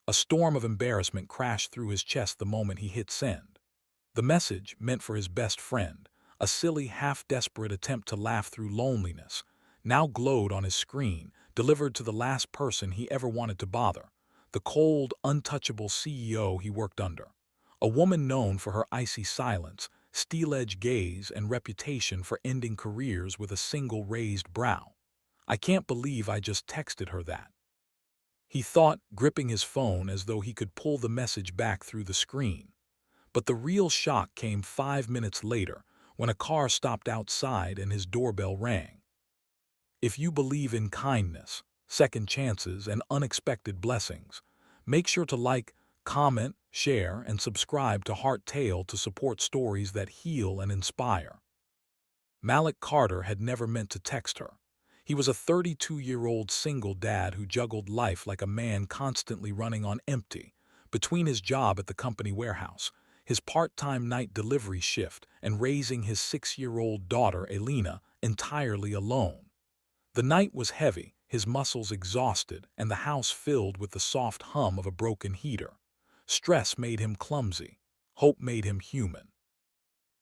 A storm of embarrassment crashed through his chest the moment he hit send. The message, meant for his best friend, a silly, half-desperate attempt to laugh through loneliness, now glowed on his screen, delivered to the last person he ever wanted to bother, the cold, untouchable CEO he worked under. A woman known for her icy silence, steel-edged gaze, and reputation for ending careers with a single raised brow. I can't believe I just texted her that, he thought, gripping his phone as though he could pull the message back through the screen. But the real shock came 5 minutes later, when a car stopped outside and his doorbell rang. If you believe in kindness, second chances, and unexpected blessings, make sure to like, comment, share, and subscribe to Heart Tale to support stories that heal and inspire. Malik Carter had never meant to text her. He was a 32-year-old single dad who juggled life like a man constantly running on empty, between his job at the company warehouse, his part-time night delivery shift, and raising his 6-year-old daughter, Elena, entirely alone. The night was heavy, his muscles exhausted, and the house filled with the soft hum of a broken heater. Stress made him clumsy. Hope made him human.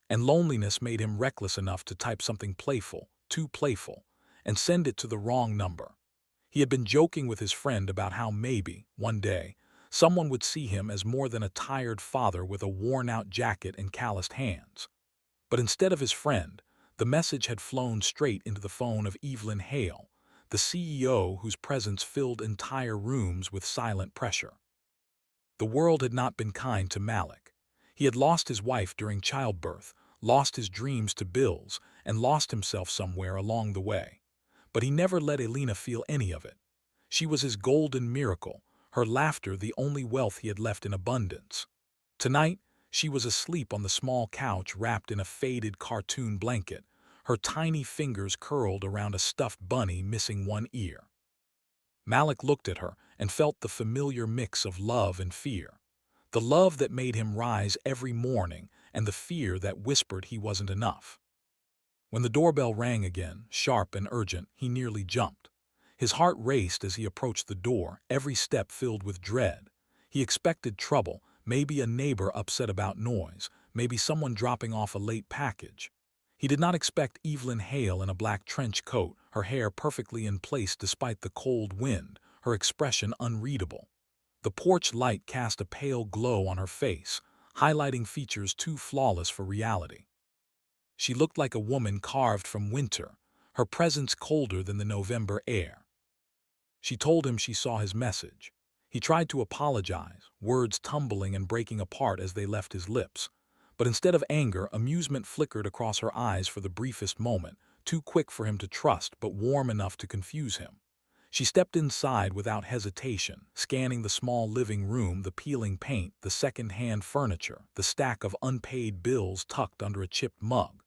And loneliness made him reckless enough to type something playful, too playful, and send it to the wrong number. He had been joking with his friend about how maybe, one day, someone would see him as more than a tired father with a worn-out jacket and calloused hands. But instead of his friend, the message had flown straight into the phone of Evelyn Hale, the CEO whose presence filled entire rooms with silent pressure. The world had not been kind to Malik. He had lost his wife during childbirth, lost his dreams to bills, and lost himself somewhere along the way. But he never let Elena feel any of it. She was his golden miracle, her laughter the only wealth he had left in abundance. Tonight, she was asleep on the small couch wrapped in a faded cartoon blanket, her tiny fingers curled around a stuffed bunny missing one ear. Malik looked at her and felt the familiar mix of love and fear. The love that made him rise every morning and the fear that whispered he wasn't enough. When the doorbell rang again, sharp and urgent, he nearly jumped. His heart raced as he approached the door, every step filled with dread. He expected trouble, maybe a neighbor upset about noise, maybe someone dropping off a late package. He did not expect Evelyn Hale in a black trench coat, her hair perfectly in place despite the cold wind, her expression unreadable. The porch light cast a pale glow on her face, highlighting features too flawless for reality. She looked like a woman carved from winter, her presence colder than the November air. She told him she saw his message. He tried to apologize, words tumbling and breaking apart as they left his lips. But instead of anger, amusement flickered across her eyes for the briefest moment, too quick for him to trust but warm enough to confuse him. She stepped inside without hesitation, scanning the small living room, the peeling paint, the second-hand furniture, the stack of unpaid bills tucked under a chipped mug.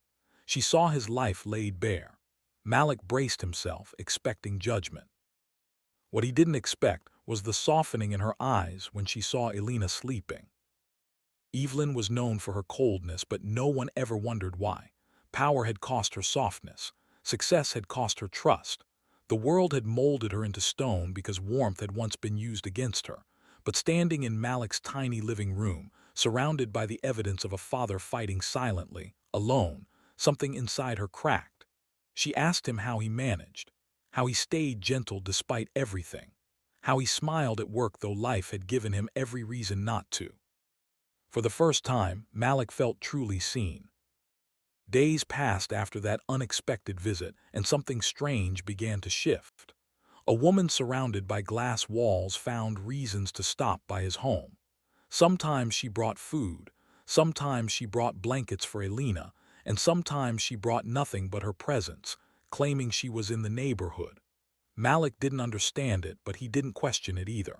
She saw his life laid bare. Malik braced himself, expecting judgment. What he didn't expect was the softening in her eyes when she saw Elena sleeping. Evelyn was known for her coldness, but no one ever wondered why. Power had cost her softness. Success had cost her trust. The world had molded her into stone because warmth had once been used against her. But standing in Malik's tiny living room, surrounded by the evidence of a father fighting silently, alone, something inside her cracked. She asked him how he managed, how he stayed gentle despite everything, how he smiled at work though life had given him every reason not to. For the first time, Malik felt truly seen. Days passed after that unexpected visit, and something strange began to shift. A woman surrounded by glass walls found reasons to stop by his home. Sometimes she brought food, sometimes she brought blankets for Elena, and sometimes she brought nothing but her presence, claiming she was in the neighborhood. Malik didn't understand it, but he didn't question it either.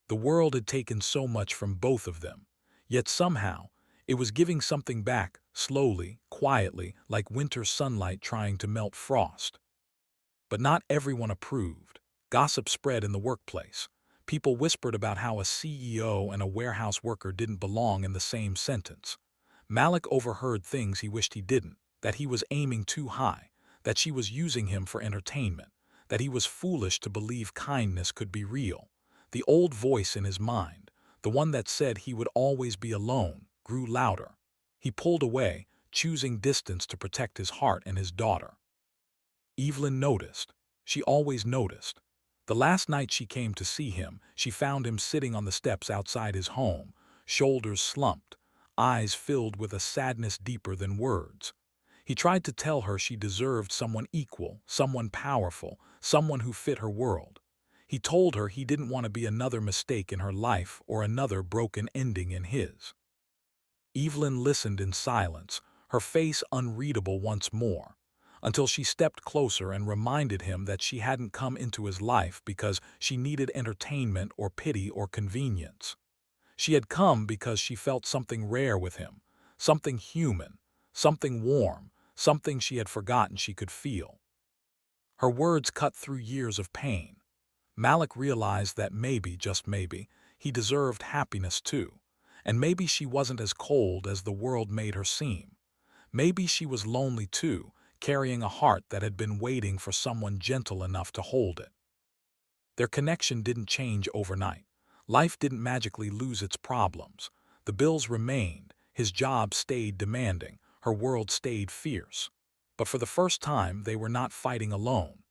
The world had taken so much from both of them, yet somehow, it was giving something back, slowly, quietly, like winter sunlight trying to melt frost. But not everyone approved. Gossip spread in the workplace. People whispered about how a CEO and a warehouse worker didn't belong in the same sentence. Malik overheard things he wished he didn't, that he was aiming too high, that she was using him for entertainment, that he was foolish to believe kindness could be real, The old voice in his mind, the one that said he would always be alone, grew louder. He pulled away, choosing distance to protect his heart and his daughter. Evelyn noticed. She always noticed. The last night she came to see him, she found him sitting on the steps outside his home, shoulders slumped, eyes filled with a sadness deeper than words. He tried to tell her she deserved someone equal, someone powerful, someone who fit her world. He told her he didn't want to be another mistake in her life or another broken ending in his. Evelyn listened in silence, her face unreadable once more, until she stepped closer and reminded him that she hadn't come into his life because she needed entertainment or pity or convenience. She had come because she felt something rare with him, something human, something warm, something she had forgotten she could feel. Her words cut through years of pain. Malik realized that maybe, just maybe, he deserved happiness too, and maybe she wasn't as cold as the world made her seem. Maybe she was lonely too, carrying a heart that had been waiting for someone gentle enough to hold it. Their connection didn't change overnight. Life didn't magically lose its problems. The bills remained, his job stayed demanding, her world stayed fierce. But for the first time, they were not fighting alone.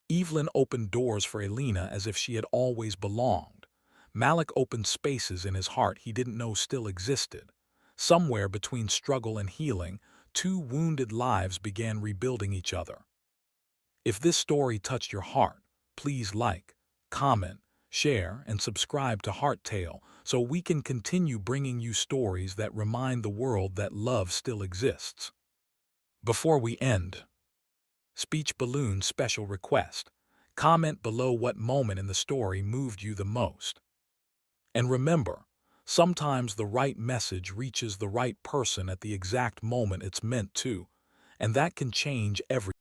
Evelyn opened doors for Elena as if she had always belonged. Malik opened spaces in his heart he didn't know still existed. Somewhere between struggle and healing, two wounded lives began rebuilding each other. If this story touched your heart, please like, comment, share, and subscribe to Heart Tale so we can continue bringing you stories that remind the world that love still exists. Before we end, Speech Balloon special request. Comment below what moment in the story moved you the most. And remember, sometimes the right message reaches the right person at the exact moment it's meant to, and that can change everything.